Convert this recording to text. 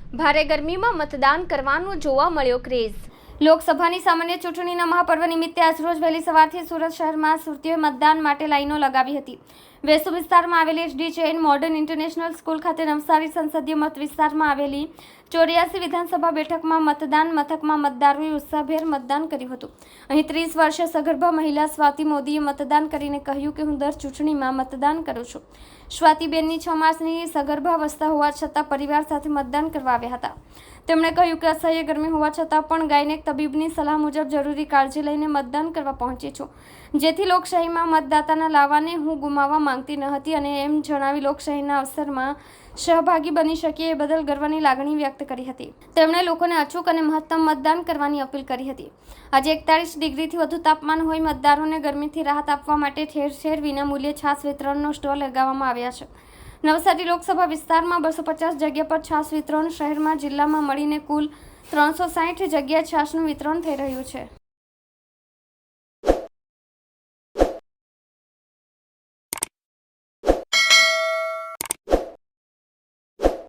ભારે ગરમીમાં મતદાન કરવાનો જોવા મળ્યો ક્રેઝ। લોકસભાની સામાન્ય ચૂંટણીના મહાપર્વ નિમિત્તે આજરોજ વહેલી સવારથી સુરત શહેરમાં સુરતીઓએ મતદાન માટે લાઈનો લગાવી હતી। વેસુ વિસ્તારમાં આવેલી SD Jain modern international school ખાતે નવસારી સંસદીય મત વિસ્તારમાં આવેલી 84 વિધાનસભા બેઠકમાં મતદાન મથકમાં મતદારોએ ઉત્સાહભેર મતદાન કર્યું હતું। અહીં 30 વર્ષીય સગર્ભા મહિલા સ્વાતિ મોદીએ મતદાન કરીને કહ્યું કે હું દર ચૂંટણીમાં મતદાન કરું છું। સ્વાતિબેનની 6 માસની સગર્ભાવસ્થા હોવા છતાં પરિવાર સાથે મતદાન કરવા આવ્યા હતા। તેમણે કહ્યું કે અસહ્ય ગરમી હોવા છતાં પણ ગાયનેક તબીબની સલાહ મુજબ જરૂરી કાળજી લઈને મતદાન કરવા પહોંચી છું, જેથી લોકશાહીમાં મતદાતાના લાવાને હું ગુમાવવા માંગતી ન હતી અને એમ જણાવી લોકશાહીના અવસરમાં સહભાગી બની શકીએ એ બદલ ગર્વની લાગણી વ્યક્ત કરી હતી। તેમણે લોકોને અચૂક અને મહત્તમ મતદાન કરવાની અપીલ કરી હતી। આજે 41 ડિગ્રીથી વધુ તાપમાન હોય મતદારોને ગરમીથી રાહત આપવા માટે ઠેર ઠેર વિનામૂલ્યે છાશ વિતરણનો સ્ટોલ લગાવવામાં આવ્યા છે। નવસારી લોકસભા વિસ્તારમાં 250 જગ્યા પર છાશ વિતરણ, શહેરમાં જિલ્લામાં મળીને કુલ 360 જગ્યાએ છાશનું વિતરણ થઈ રહ્યું છે।